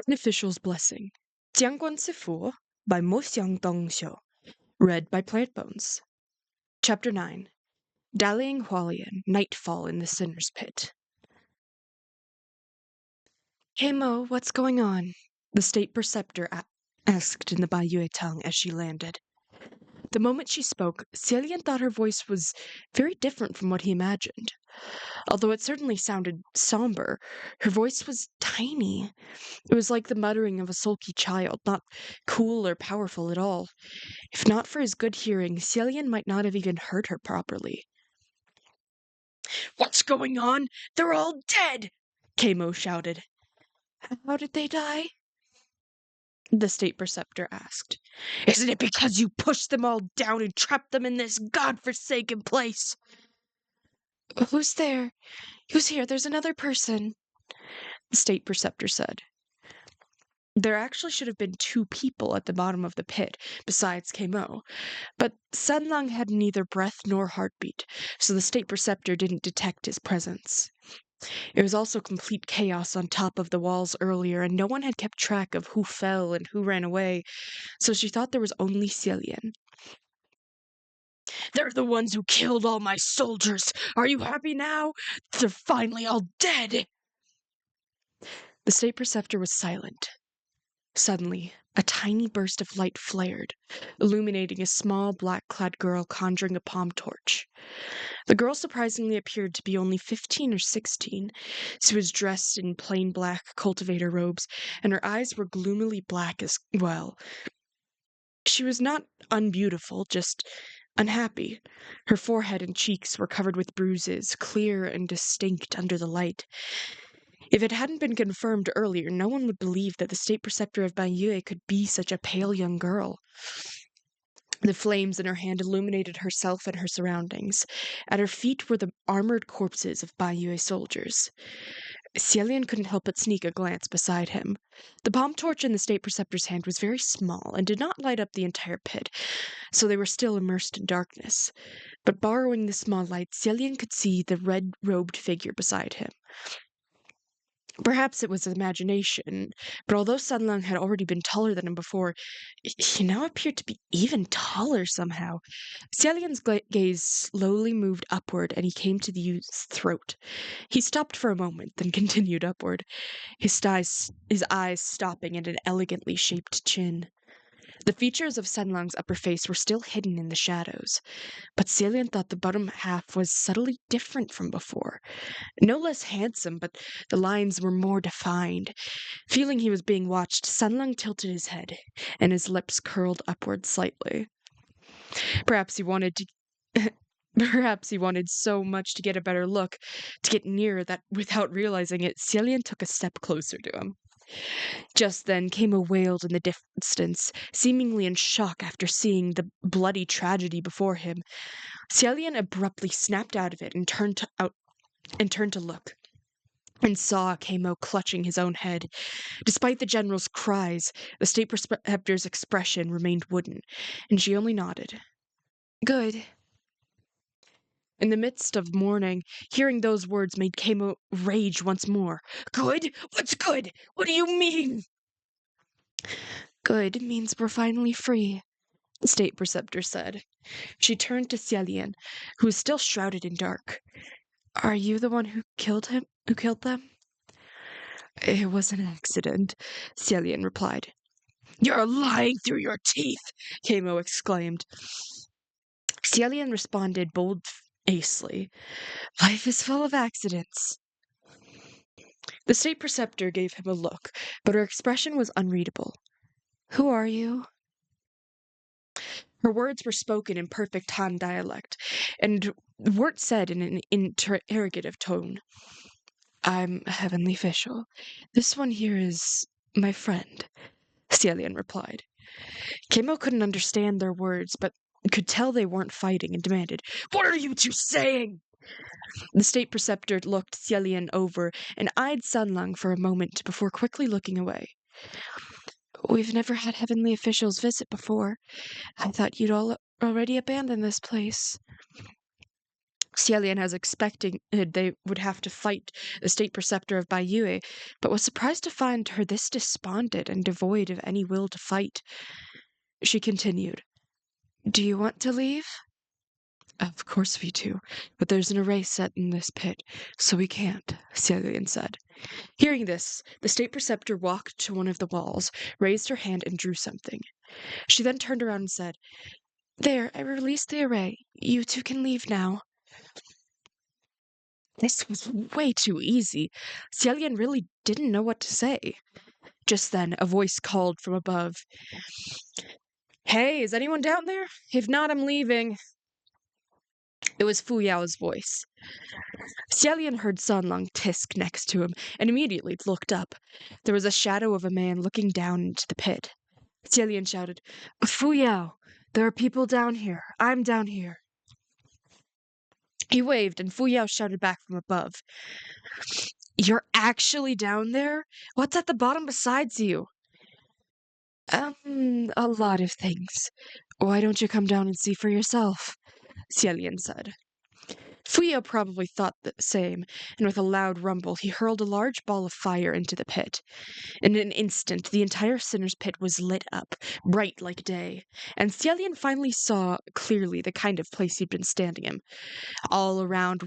An Official's Blessing. Guan by Mo Xiang Dong Xiu. Read by Plant Bones. Chapter 9. Dallying Hualien, Nightfall in the Sinner's Pit. Hey Mo, what's going on? The state preceptor asked in the Baiyue tongue as she landed. The moment she spoke, Cielian thought her voice was very different from what he imagined. Although it certainly sounded somber, her voice was tiny. It was like the muttering of a sulky child, not cool or powerful at all. If not for his good hearing, Cielian might not have even heard her properly. "What's going on? They're all dead!" Kamo shouted. "How did they die?" the state preceptor asked. "Isn't it because you pushed them all down and trapped them in this godforsaken place?" "Who's there? Who's here? There's another person," the state preceptor said. There actually should have been two people at the bottom of the pit, besides Kamo, but Sunlung had neither breath nor heartbeat, so the state preceptor didn't detect his presence. It was also complete chaos on top of the walls earlier, and no one had kept track of who fell and who ran away, so she thought there was only Cielian. "They're the ones who killed all my soldiers! Are you happy now? They're finally all dead!" The state preceptor was silent. Suddenly, a tiny burst of light flared, illuminating a small black-clad girl conjuring a palm torch. The girl surprisingly appeared to be only 15 or 16. She was dressed in plain black cultivator robes, and her eyes were gloomily black as well. She was not unbeautiful, just unhappy. Her forehead and cheeks were covered with bruises, clear and distinct under the light. If it hadn't been confirmed earlier, no one would believe that the state preceptor of Baiyue could be such a pale young girl. The flames in her hand illuminated herself and her surroundings. At her feet were the armored corpses of Baiyue soldiers. Cielian couldn't help but sneak a glance beside him. The palm torch in the state preceptor's hand was very small and did not light up the entire pit, so they were still immersed in darkness. But borrowing the small light, Cielian could see the red-robed figure beside him. Perhaps it was imagination, but although Sunlung had already been taller than him before, he now appeared to be even taller somehow. Cielian's gaze slowly moved upward, and he came to the youth's throat. He stopped for a moment, then continued upward, his eyes stopping at an elegantly shaped chin. The features of Sunlung's upper face were still hidden in the shadows, but Cielian thought the bottom half was subtly different from before. No less handsome, but the lines were more defined. Feeling he was being watched, Sunlung tilted his head, and his lips curled upward slightly. Perhaps he wanted to Perhaps he wanted so much to get a better look, to get nearer, that without realizing it, Cielian took a step closer to him. Just then Kamo wailed in the distance, seemingly in shock after seeing the bloody tragedy before him. Cielian abruptly snapped out of it and turned to look, and saw Kamo clutching his own head. Despite the general's cries, the state preceptor's expression remained wooden, and she only nodded. "Good." In the midst of mourning, hearing those words made Kamo rage once more. "Good? What's good? What do you mean?" "Good means we're finally free," the state preceptor said. She turned to Cielian, who was still shrouded in dark. "Are you the one who killed them?" "It was an accident," Cielian replied. "You're lying through your teeth!" Kamo exclaimed. Cielian responded bold-facedly. "Life is full of accidents." The state preceptor gave him a look, but her expression was unreadable. "Who are you?" Her words were spoken in perfect Han dialect, and weren't said in an interrogative tone. "I'm a heavenly official. This one here is my friend," Cielian replied. Kamo couldn't understand their words, but could tell they weren't fighting, and demanded, "What are you two saying?" The state preceptor looked Cielian over and eyed Sunlung for a moment before quickly looking away. "We've never had heavenly officials visit before. I thought you'd all already abandoned this place." Xialian was expecting they would have to fight the state preceptor of Baiyue, but was surprised to find her this despondent and devoid of any will to fight. She continued, "Do you want to leave?" "Of course we do, but there's an array set in this pit, so we can't," Xialian said. Hearing this, the state preceptor walked to one of the walls, raised her hand, and drew something. She then turned around and said, "There, I released the array. You two can leave now." This was way too easy. Xialian really didn't know what to say. Just then, a voice called from above, "Hey, is anyone down there? If not, I'm leaving." It was Fu Yao's voice. Xialian heard Sanlong tisk next to him and immediately looked up. There was a shadow of a man looking down into the pit. Xialian shouted, "Fu Yao, there are people down here. I'm down here." He waved, and Fu Yao shouted back from above, "You're actually down there? What's at the bottom besides you?" A lot of things. Why don't you come down and see for yourself?" Xialian said. Fuyo probably thought the same, and with a loud rumble he hurled a large ball of fire into the pit. In an instant, the entire sinner's pit was lit up, bright like day, and Xialian finally saw clearly the kind of place he'd been standing in. All around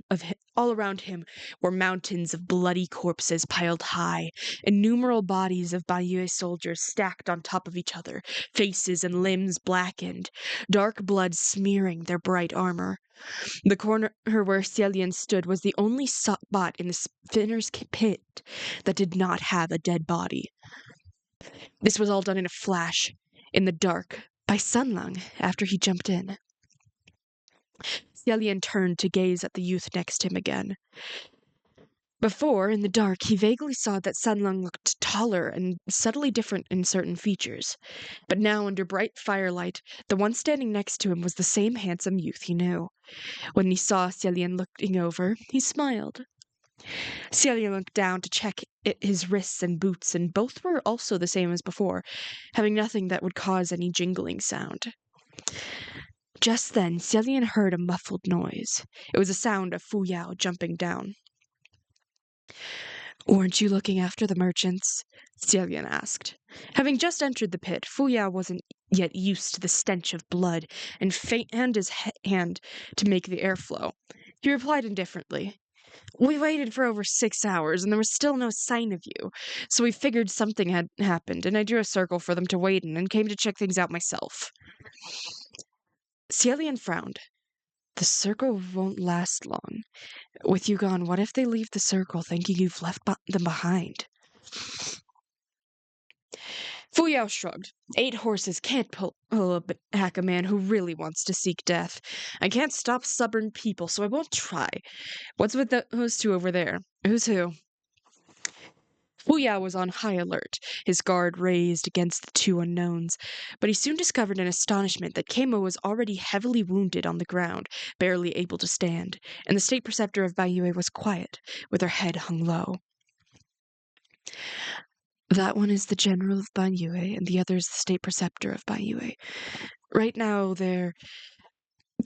him were mountains of bloody corpses piled high, innumerable bodies of Baiyue soldiers stacked on top of each other, faces and limbs blackened, dark blood smearing their bright armor. The corner where Xialian stood was the only spot in the spinner's pit that did not have a dead body. This was all done in a flash, in the dark, by Sanlong after he jumped in. Xialian turned to gaze at the youth next to him again. Before, in the dark, he vaguely saw that Sanlong looked taller and subtly different in certain features. But now, under bright firelight, the one standing next to him was the same handsome youth he knew. When he saw Xialian looking over, he smiled. Xialian looked down to check his wrists and boots, and both were also the same as before, having nothing that would cause any jingling sound. Just then, Xialian heard a muffled noise. It was a sound of Fu Yao jumping down. "Weren't you looking after the merchants?" Xialian asked. Having just entered the pit, Fu Yao wasn't yet used to the stench of blood and fanned his hand to make the air flow. He replied indifferently, "We waited for over 6 hours, and there was still no sign of you, so we figured something had happened, and I drew a circle for them to wait in and came to check things out myself." Xialian frowned. "The circle won't last long. With you gone, what if they leave the circle thinking you've left them behind?" Fu Yao shrugged. 8 horses can't pull back a man who really wants to seek death. I can't stop stubborn people, so I won't try. What's with those two over there? Who's who? Fu Yao was on high alert, his guard raised against the two unknowns, but he soon discovered in astonishment that Kamo was already heavily wounded on the ground, barely able to stand, and the state preceptor of Baiyue was quiet, with her head hung low. "That one is the general of Baiyue, and the other is the state preceptor of Baiyue. Right now, they're..."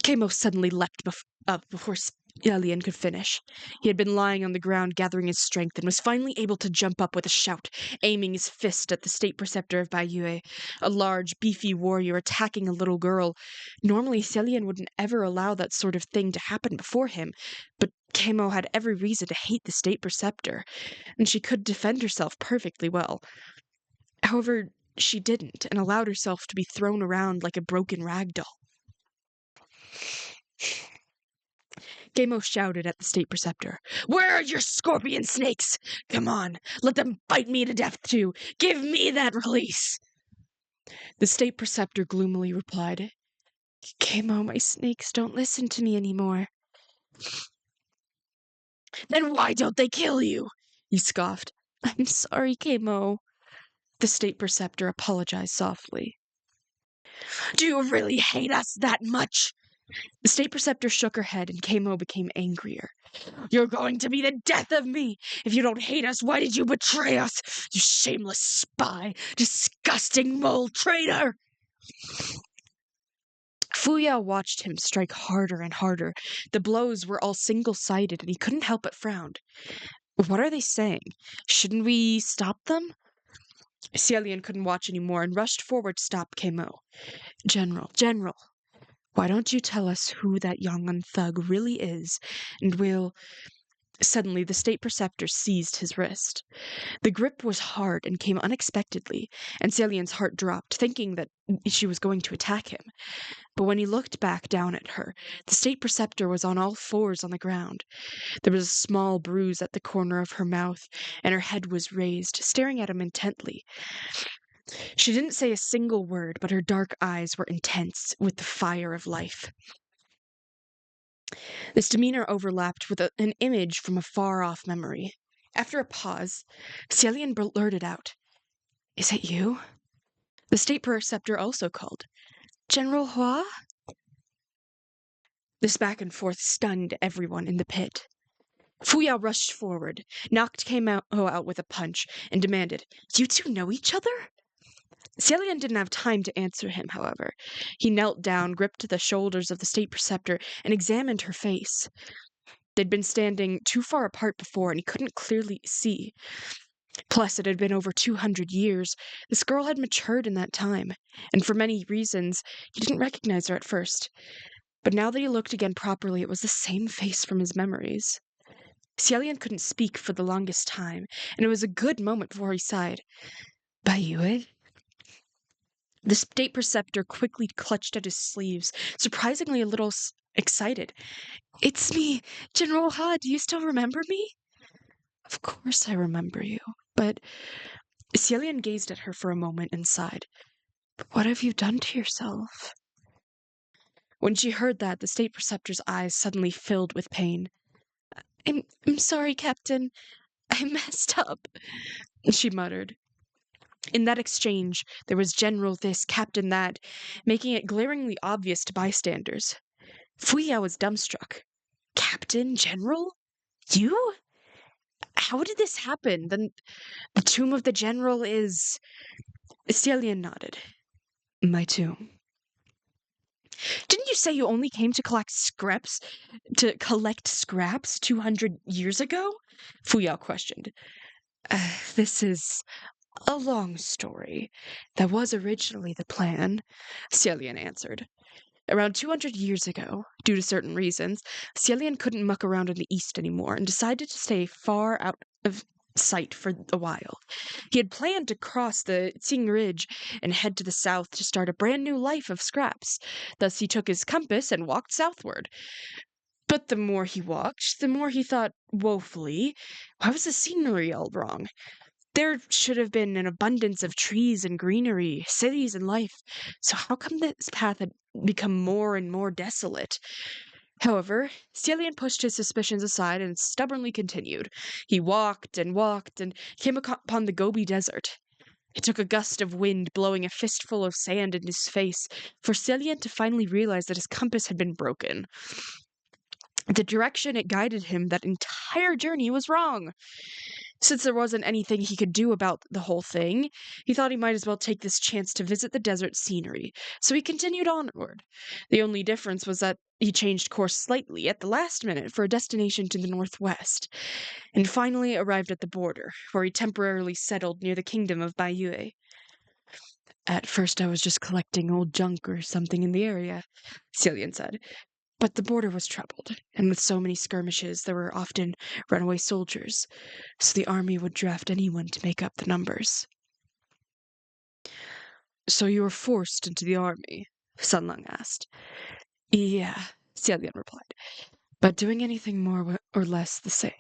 Kamo suddenly leapt up before Xialian could finish. He had been lying on the ground gathering his strength and was finally able to jump up with a shout, aiming his fist at the state preceptor of Baiyue, a large, beefy warrior attacking a little girl. Normally, Xialian wouldn't ever allow that sort of thing to happen before him, but Kamo had every reason to hate the state preceptor, and she could defend herself perfectly well. However, she didn't, and allowed herself to be thrown around like a broken rag doll. Gamo shouted at the state preceptor, "Where are your scorpion snakes? Come on, let them bite me to death too. Give me that release." The state preceptor gloomily replied, "Gamo, my snakes don't listen to me anymore." "Then why don't they kill you?" he scoffed. "I'm sorry, Gamo." The state preceptor apologized softly. "Do you really hate us that much?" The state preceptor shook her head, and Kamo became angrier. "You're going to be the death of me! If you don't hate us, why did you betray us? You shameless spy! Disgusting mole traitor!" Fu Yao watched him strike harder and harder. The blows were all single-sided, and he couldn't help but frown. What are they saying? Shouldn't we stop them? Xialian couldn't watch anymore and rushed forward to stop Kemo. General, why don't you tell us who that Yang'an thug really is, and we'll... Suddenly, the state preceptor seized his wrist. The grip was hard and came unexpectedly, and Xialian's heart dropped, thinking that she was going to attack him. But when he looked back down at her, the state preceptor was on all fours on the ground. There was a small bruise at the corner of her mouth, and her head was raised, staring at him intently. She didn't say a single word, but her dark eyes were intense with the fire of life. This demeanor overlapped with an image from a far-off memory. After a pause, Xialian blurted out, "Is it you?" The state preceptor also called, "General Hua?" This back and forth stunned everyone in the pit. Fu Yao rushed forward, knocked Kemo out with a punch, and demanded, "You two know each other?" Xialian didn't have time to answer him, however. He knelt down, gripped the shoulders of the state preceptor, and examined her face. They'd been standing too far apart before, and he couldn't clearly see. Plus, it had been over 200 years. This girl had matured in that time, and for many reasons, he didn't recognize her at first. But now that he looked again properly, it was the same face from his memories. Xialian couldn't speak for the longest time, and it was a good moment before he sighed. "Baiyue?" The state preceptor quickly clutched at his sleeves, surprisingly a little excited. "It's me, General Ha. Do you still remember me?" "Of course I remember you, but..." Xialian gazed at her for a moment and sighed. "But what have you done to yourself?" When she heard that, the state preceptor's eyes suddenly filled with pain. I'm sorry, Captain. I messed up," she muttered. In that exchange, there was General this, Captain that, making it glaringly obvious to bystanders. Fu Yao was dumbstruck. "Captain? General? You? How did this happen? Then the tomb of the general is..." Xialian nodded. "My tomb." "Didn't you say you only came to collect scraps 200 years ago?" Fu Yao questioned. This is a long story. That was originally the plan," Xialian answered. Around 200 years ago, due to certain reasons, Xialian couldn't muck around in the east anymore and decided to stay far out of sight for a while. He had planned to cross the Xiang Ridge and head to the south to start a brand new life of scraps. Thus he took his compass and walked southward. But the more he walked, the more he thought woefully, why was the scenery all wrong? There should have been an abundance of trees and greenery, cities and life. So how come this path had become more and more desolate? However, Xialian pushed his suspicions aside and stubbornly continued. He walked and came upon the Gobi Desert. It took a gust of wind blowing a fistful of sand in his face for Xialian to finally realize that his compass had been broken. The direction it guided him that entire journey was wrong. Since there wasn't anything he could do about the whole thing, he thought he might as well take this chance to visit the desert scenery, so he continued onward. The only difference was that he changed course slightly at the last minute for a destination to the northwest, and finally arrived at the border, where he temporarily settled near the kingdom of Baiyue. "At first I was just collecting old junk or something in the area," Xialian said. "But the border was troubled, and with so many skirmishes there were often runaway soldiers, so the army would draft anyone to make up the numbers." "So you were forced into the army?" Sunlung asked. "Yeah," Xialian replied, "but doing anything more or less the same.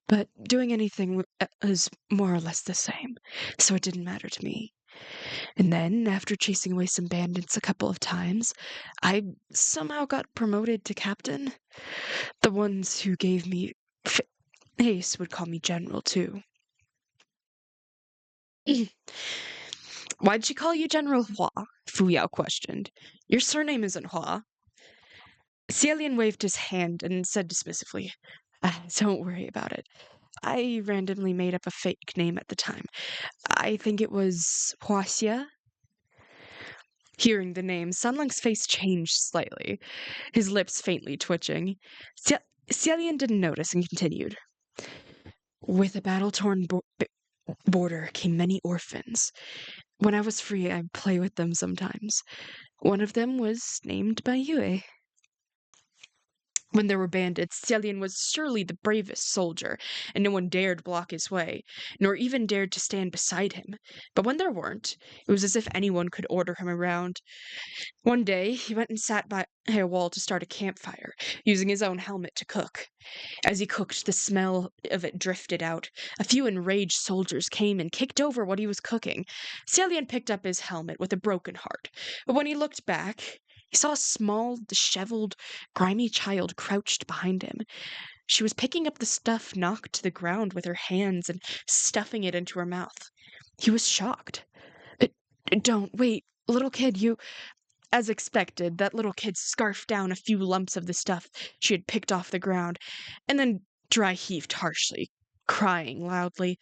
But doing anything is more or less the same, so it didn't matter to me. And then, after chasing away some bandits a couple of times, I somehow got promoted to captain. The ones who gave me face would call me general, too." "Why'd she call you General Hua?" Fu Yao questioned. "Your surname isn't Hua." Xialian waved his hand and said dismissively, "Don't worry about it. I randomly made up a fake name at the time. I think it was Huaxia." Hearing the name, Sunlung's face changed slightly, his lips faintly twitching. Cielian didn't notice and continued. With a battle-torn border came many orphans. When I was free, I'd play with them sometimes. One of them was named Bayue. When there were bandits, Cielian was surely the bravest soldier, and no one dared block his way, nor even dared to stand beside him. But when there weren't, it was as if anyone could order him around. One day, he went and sat by a wall to start a campfire, using his own helmet to cook. As he cooked, the smell of it drifted out. A few enraged soldiers came and kicked over what he was cooking. Cielian picked up his helmet with a broken heart, but when he looked back, he saw a small, disheveled, grimy child crouched behind him. She was picking up the stuff knocked to the ground with her hands and stuffing it into her mouth. He was shocked. "Uh, Don't, wait, little kid, you—" As expected, that little kid scarfed down a few lumps of the stuff she had picked off the ground, and then dry heaved harshly, crying loudly.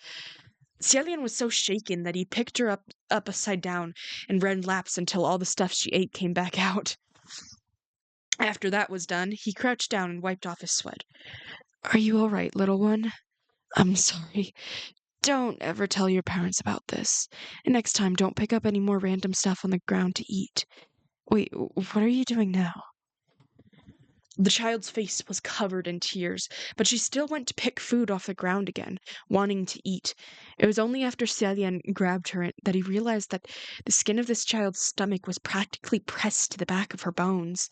Cielian was so shaken that he picked her up upside down and ran laps until all the stuff she ate came back out. After that was done, he crouched down and wiped off his sweat. Are you all right, little one? I'm sorry. Don't ever tell your parents about this. And next time, don't pick up any more random stuff on the ground to eat. Wait, what are you doing now? The child's face was covered in tears, but she still went to pick food off the ground again, wanting to eat. It was only after Celian grabbed her that he realized that the skin of this child's stomach was practically pressed to the back of her bones.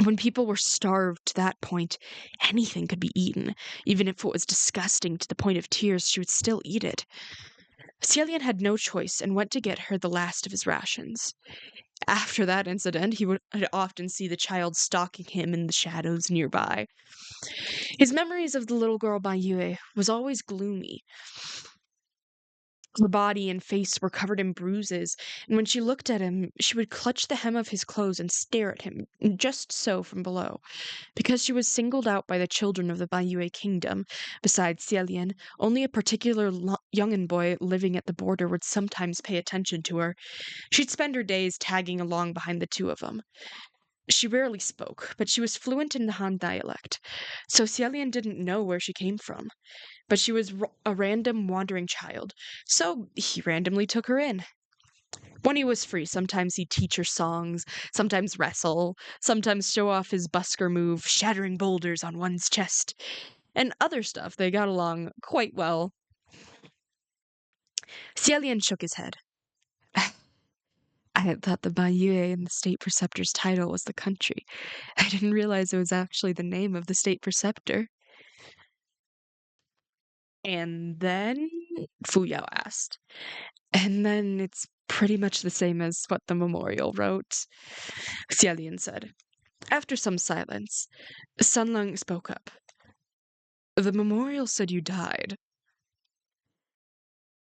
When people were starved to that point, anything could be eaten. Even if it was disgusting to the point of tears, she would still eat it. Celian had no choice and went to get her the last of his rations. After that incident, he would often see the child stalking him in the shadows nearby. His memories of the little girl Bayue was always gloomy. Her body and face were covered in bruises, and when she looked at him, she would clutch the hem of his clothes and stare at him, just so from below. Because she was singled out by the children of the Bayue kingdom, besides Cielian, only a particular youngin' boy living at the border would sometimes pay attention to her. She'd spend her days tagging along behind the two of them. She rarely spoke, but she was fluent in the Han dialect, so Cielian didn't know where she came from. But she was a random wandering child, so he randomly took her in. When he was free, sometimes he'd teach her songs, sometimes wrestle, sometimes show off his busker move, shattering boulders on one's chest, and other stuff. They got along quite well. Cielian shook his head. I had thought the Bayeux in the state preceptor's title was the country. I didn't realize it was actually the name of the state preceptor. And then? Fuyao asked. And then it's pretty much the same as what the memorial wrote, Xialian said. After some silence, Sunlung spoke up. The memorial said you died.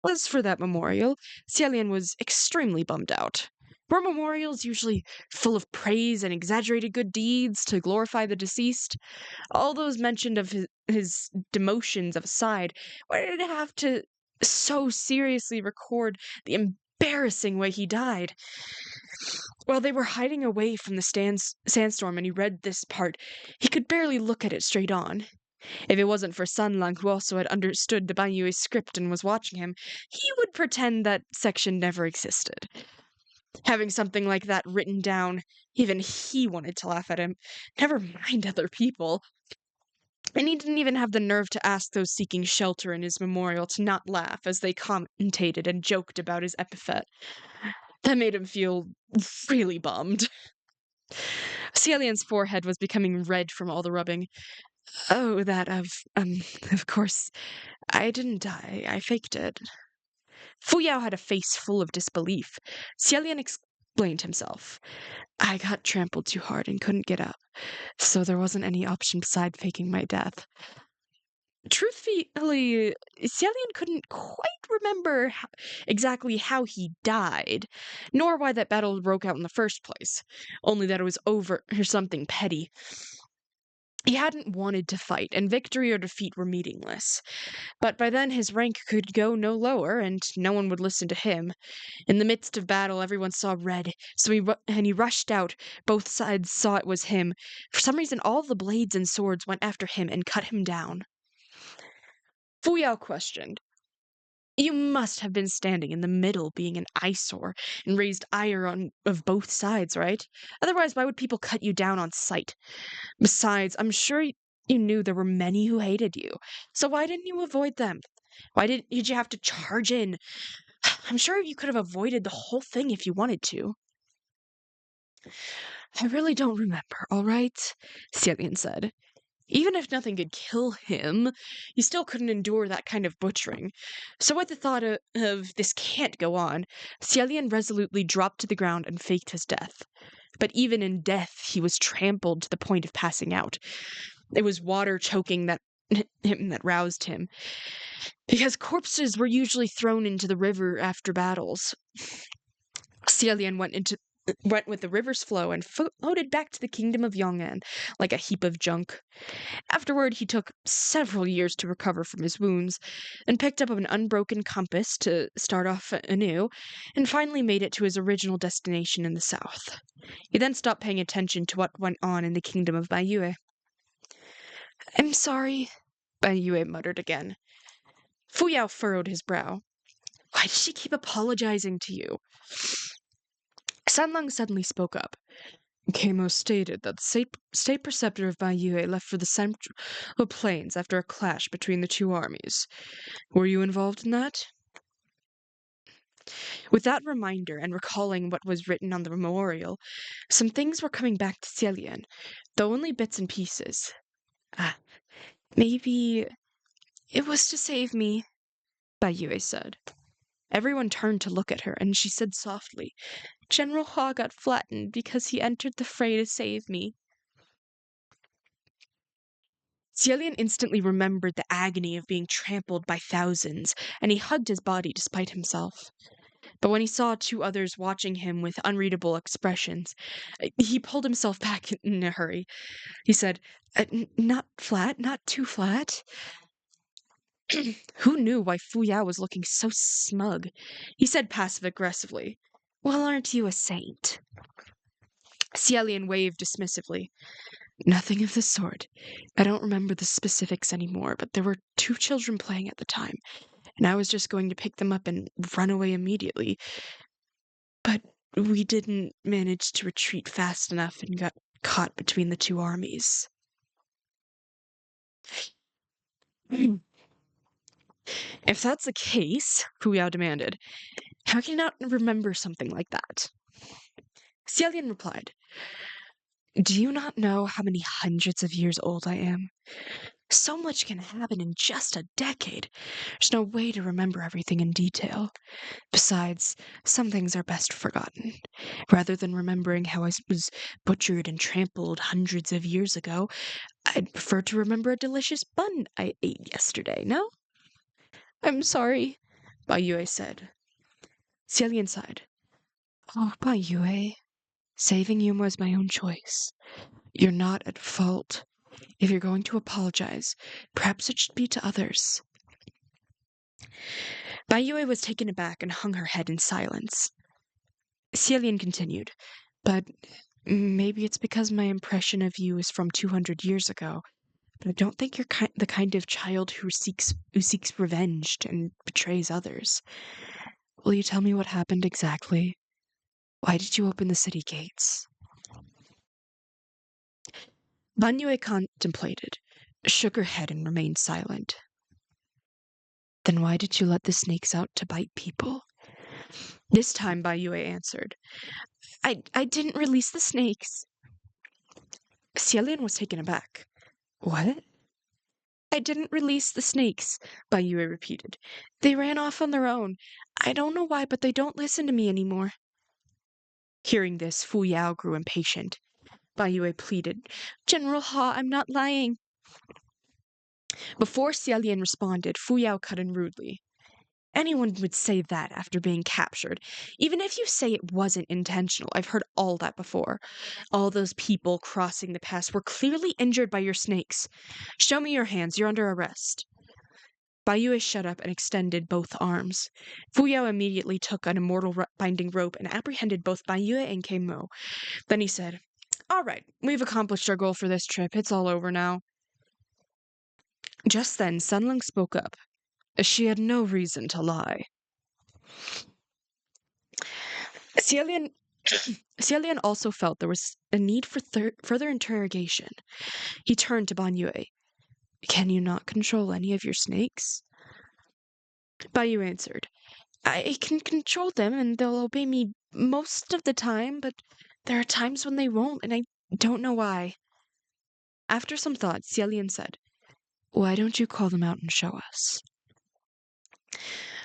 As for that memorial, Xialian was extremely bummed out. Were memorials usually full of praise and exaggerated good deeds to glorify the deceased? All those mentioned of his demotions aside, why did it have to so seriously record the embarrassing way he died? While they were hiding away from the sandstorm and he read this part, he could barely look at it straight on. If it wasn't for Sunlung, who also had understood the Banyue script and was watching him, he would pretend that section never existed. Having something like that written down, even he wanted to laugh at him, never mind other people. And he didn't even have the nerve to ask those seeking shelter in his memorial to not laugh as they commentated and joked about his epithet. That made him feel really bummed. Cielian's forehead was becoming red from all the rubbing. Oh, of course, I didn't die. I faked it. Fuyao had a face full of disbelief. Cielian explained himself. I got trampled too hard and couldn't get up, so there wasn't any option beside faking my death. Truthfully, Cielian couldn't quite remember exactly how he died, nor why that battle broke out in the first place, only that it was over something petty. He hadn't wanted to fight, and victory or defeat were meaningless. But by then his rank could go no lower, and no one would listen to him. In the midst of battle, everyone saw red, so he rushed out. Both sides saw it was him. For some reason, all the blades and swords went after him and cut him down. Fu Yao questioned. You must have been standing in the middle, being an eyesore, and raised ire of both sides, right? Otherwise, why would people cut you down on sight? Besides, I'm sure you knew there were many who hated you. So why didn't you avoid them? Why did you have to charge in? I'm sure you could have avoided the whole thing if you wanted to. I really don't remember, all right? Celian said. Even if nothing could kill him, he still couldn't endure that kind of butchering. So at the thought of this can't go on, Celian resolutely dropped to the ground and faked his death. But even in death, he was trampled to the point of passing out. It was water choking that roused him, because corpses were usually thrown into the river after battles. Celian went with the river's flow and floated back to the kingdom of Yong'an like a heap of junk. Afterward, he took several years to recover from his wounds, and picked up an unbroken compass to start off anew, and finally made it to his original destination in the south. He then stopped paying attention to what went on in the kingdom of Baiyue. I'm sorry, Baiyue muttered again. Fu Yao furrowed his brow. Why does she keep apologizing to you? Sanlong suddenly spoke up. Kamo stated that the state preceptor of Baiyue left for the Central Plains after a clash between the two armies. Were you involved in that? With that reminder and recalling what was written on the memorial, some things were coming back to Celian, though only bits and pieces. Maybe it was to save me, Baiyue said. Everyone turned to look at her, and she said softly, General Ha got flattened because he entered the fray to save me. Celian instantly remembered the agony of being trampled by thousands, and he hugged his body despite himself. But when he saw two others watching him with unreadable expressions, he pulled himself back in a hurry. He said, Not flat, not too flat. Who knew why Fu Yao was looking so smug? He said passive-aggressively, Well, aren't you a saint? Celian waved dismissively. Nothing of the sort. I don't remember the specifics anymore, but there were two children playing at the time, and I was just going to pick them up and run away immediately. But we didn't manage to retreat fast enough and got caught between the two armies. If that's the case, Fu Yao demanded, how can you not remember something like that? Celian replied, Do you not know how many hundreds of years old I am? So much can happen in just a decade. There's no way to remember everything in detail. Besides, some things are best forgotten. Rather than remembering how I was butchered and trampled hundreds of years ago, I'd prefer to remember a delicious bun I ate yesterday, no? I'm sorry, Baiyue said. Celian sighed. Oh, Baiyue, saving you was my own choice. You're not at fault. If you're going to apologize, perhaps it should be to others. Baiyue was taken aback and hung her head in silence. Celian continued, But maybe it's because my impression of you is from 200 years ago, but I don't think you're the kind of child who seeks revenge and betrays others. Will you tell me what happened exactly? Why did you open the city gates? Banyue contemplated, shook her head, and remained silent. Then why did you let the snakes out to bite people? This time Baiyue answered, I didn't release the snakes. Celian was taken aback. What? I didn't release the snakes, Baiyue repeated. They ran off on their own. I don't know why, but they don't listen to me anymore. Hearing this, Fu Yao grew impatient. Baiyue pleaded, General Ha, I'm not lying. Before Celian responded, Fu Yao cut in rudely. Anyone would say that after being captured. Even if you say it wasn't intentional, I've heard all that before. All those people crossing the pass were clearly injured by your snakes. Show me your hands, you're under arrest. Baiyue shut up and extended both arms. Fuyao immediately took an immortal binding rope and apprehended both Baiyue and Keimo. Then he said, "All right, we've accomplished our goal for this trip. It's all over now." Just then, Sunlung spoke up. She had no reason to lie. Xielian Xielian also felt there was a need for further interrogation. He turned to Baiyue. "Can you not control any of your snakes?" Baiyue answered, "I can control them and they'll obey me most of the time, but there are times when they won't, and I don't know why." After some thought, Xielian said, "Why don't you call them out and show us?"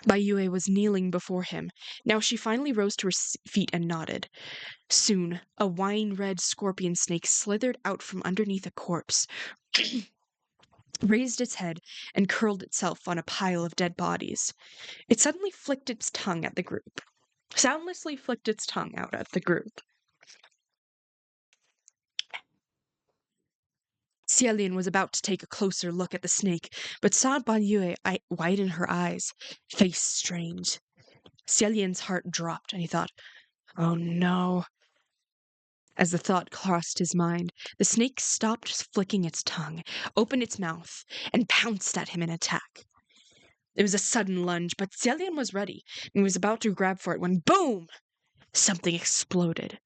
Baiyue was kneeling before him. Now she finally rose to her feet and nodded. Soon, a wine-red scorpion snake slithered out from underneath a corpse, raised its head, and curled itself on a pile of dead bodies. It suddenly flicked its tongue at the group. Soundlessly flicked its tongue out at the group. Xielian was about to take a closer look at the snake, but saw Baiyue widen her eyes, face strained. Xielian's heart dropped, and he thought, "Oh no." As the thought crossed his mind, the snake stopped flicking its tongue, opened its mouth, and pounced at him in attack. It was a sudden lunge, but Xielian was ready, and was about to grab for it when boom! Something exploded.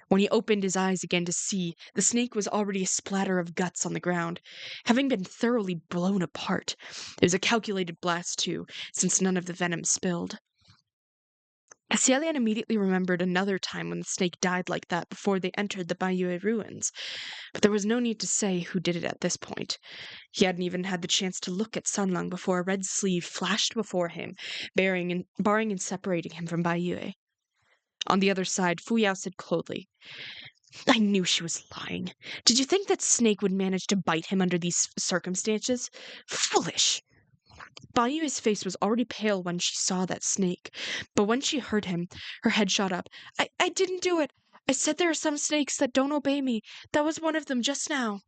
When he opened his eyes again to see, the snake was already a splatter of guts on the ground, having been thoroughly blown apart. It was a calculated blast, too, since none of the venom spilled. Xielian immediately remembered another time when the snake died like that before they entered the Baiyue ruins, but there was no need to say who did it at this point. He hadn't even had the chance to look at Sunlung before a red sleeve flashed before him, barring and separating him from Baiyue. On the other side, Fuyao said coldly, "I knew she was lying. Did you think that snake would manage to bite him under these circumstances? Foolish!" Baiyue's face was already pale when she saw that snake, but when she heard him, her head shot up. I didn't do it. I said there are some snakes that don't obey me. That was one of them just now."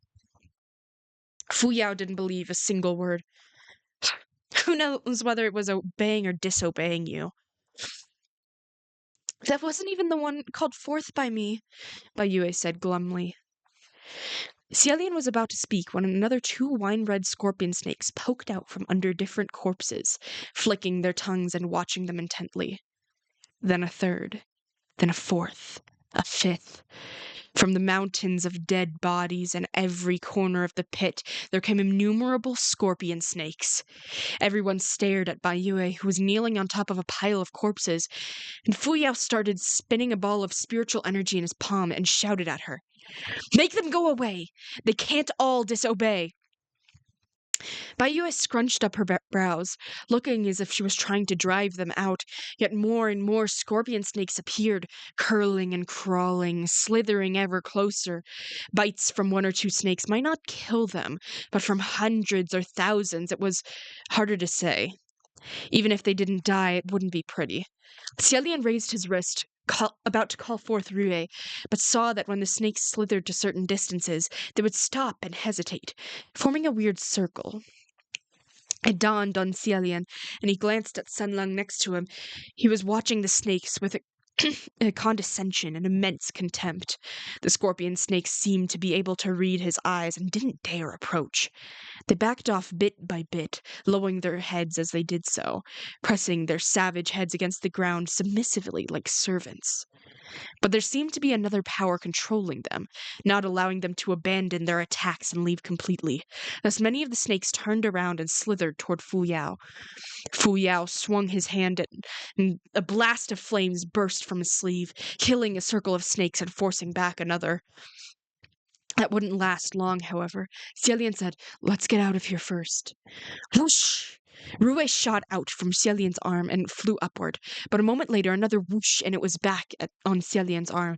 Fuyao didn't believe a single word. "Who knows whether it was obeying or disobeying you?" "That wasn't even the one called forth by me," Baiyue said glumly. Xielian was about to speak when another two wine-red scorpion snakes poked out from under different corpses, flicking their tongues and watching them intently. Then a third, then a fourth, a fifth. From the mountains of dead bodies in every corner of the pit, there came innumerable scorpion snakes. Everyone stared at Baiyue, who was kneeling on top of a pile of corpses, and Fuyao started spinning a ball of spiritual energy in his palm and shouted at her, "Make them go away! They can't all disobey!" Baiyue scrunched up her brows, looking as if she was trying to drive them out, yet more and more scorpion snakes appeared, curling and crawling, slithering ever closer. Bites from one or two snakes might not kill them, but from hundreds or thousands it was harder to say. Even if they didn't die, it wouldn't be pretty. Xielian raised his wrist, about to call forth Rue, but saw that when the snakes slithered to certain distances, they would stop and hesitate, forming a weird circle. It dawned on Xielian, and he glanced at Sunlung next to him. He was watching the snakes with a condescension and immense contempt. The scorpion snakes seemed to be able to read his eyes and didn't dare approach. They backed off bit by bit, lowering their heads as they did so, pressing their savage heads against the ground submissively like servants. But there seemed to be another power controlling them, not allowing them to abandon their attacks and leave completely. Thus many of the snakes turned around and slithered toward Fuyao. Fuyao swung his hand and a blast of flames burst from his sleeve, killing a circle of snakes and forcing back another. That wouldn't last long, however. Xielian said, "Let's get out of here first." Whoosh! Rue shot out from Xielian's arm and flew upward, but a moment later another whoosh and it was back on Xielian's arm.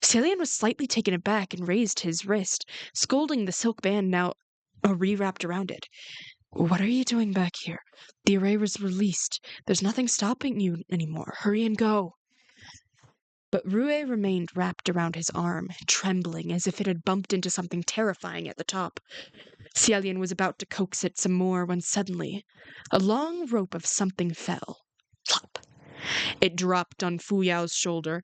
Xielian was slightly taken aback and raised his wrist, scolding the silk band now rewrapped around it. What are you doing back here? The array was released. There's nothing stopping you anymore. Hurry and go. But Rue remained wrapped around his arm, trembling as if it had bumped into something terrifying at the top. Xiaolian was about to coax it some more when suddenly a long rope of something fell. Plop! It dropped on Fu Yao's shoulder.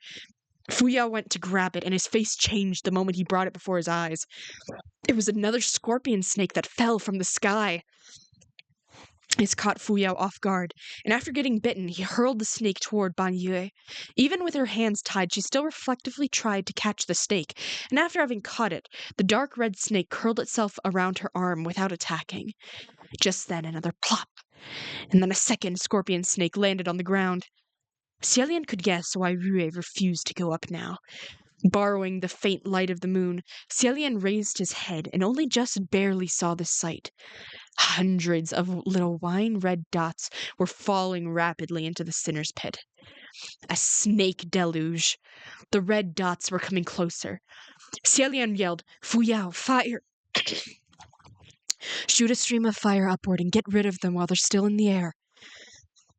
Fu Yao went to grab it, and his face changed the moment he brought it before his eyes. It was another scorpion snake that fell from the sky. This caught Fu Yao off guard, and after getting bitten, he hurled the snake toward Ban Yue. Even with her hands tied, she still reflectively tried to catch the snake, and after having caught it, the dark red snake curled itself around her arm without attacking. Just then, another plop, and then a second scorpion snake landed on the ground. Xiaolian could guess why Rue refused to go up now. Borrowing the faint light of the moon, Xiaolian raised his head and only just barely saw the sight. Hundreds of little wine-red dots were falling rapidly into the sinner's pit. A snake deluge. The red dots were coming closer. Xiaolian yelled, "Fu Yao, fire!" Shoot a stream of fire upward and get rid of them while they're still in the air.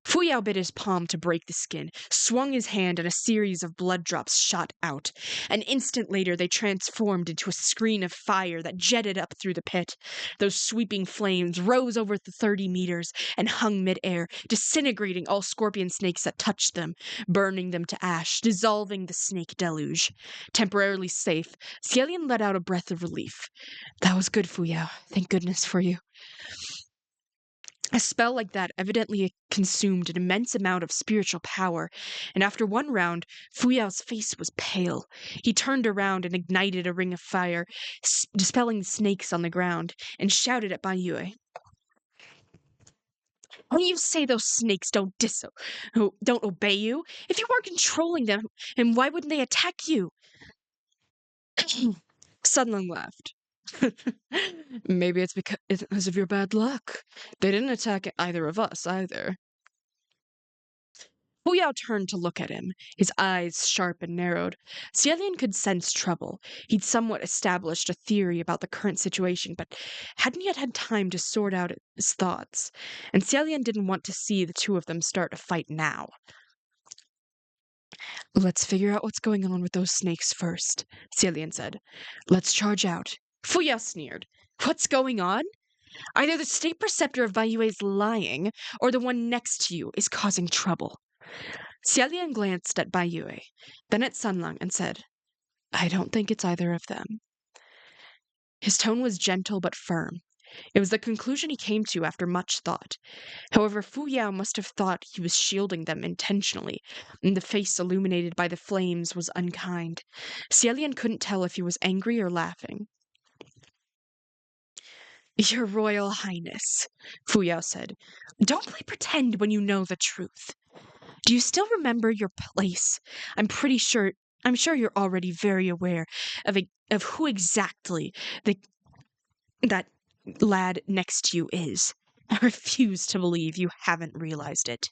Fu Yao bit his palm to break the skin, swung his hand, and a series of blood drops shot out. An instant later, they transformed into a screen of fire that jetted up through the pit. Those sweeping flames rose over the 30 meters and hung midair, disintegrating all scorpion snakes that touched them, burning them to ash, dissolving the snake deluge. Temporarily safe, Xiaolian let out a breath of relief. That was good, Fu Yao. Thank goodness for you. A spell like that evidently consumed an immense amount of spiritual power, and after one round, Fu Yao's face was pale. He turned around and ignited a ring of fire, dispelling the snakes on the ground, and shouted at Ban Yue. When you say those snakes don't obey you, if you weren't controlling them, and why wouldn't they attack you? Sunlun laughed. Maybe it's because of your bad luck. They didn't attack either of us, either. Fu Yao turned to look at him, his eyes sharp and narrowed. Xiaolian could sense trouble. He'd somewhat established a theory about the current situation, but hadn't yet had time to sort out his thoughts. And Xiaolian didn't want to see the two of them start a fight now. Let's figure out what's going on with those snakes first, Xiaolian said. Let's charge out. Fu Yao sneered. What's going on? Either the state preceptor of Baiyue is lying, or the one next to you is causing trouble. Xiaolian glanced at Baiyue, then at Sunlun, and said, I don't think it's either of them. His tone was gentle but firm. It was the conclusion he came to after much thought. However, Fu Yao must have thought he was shielding them intentionally, and the face illuminated by the flames was unkind. Xiaolian couldn't tell if he was angry or laughing. Your Royal Highness, Fu Yao said, don't play pretend when you know the truth. Do you still remember your place? I'm sure you're already very aware of who exactly that lad next to you is. I refuse to believe you haven't realized it.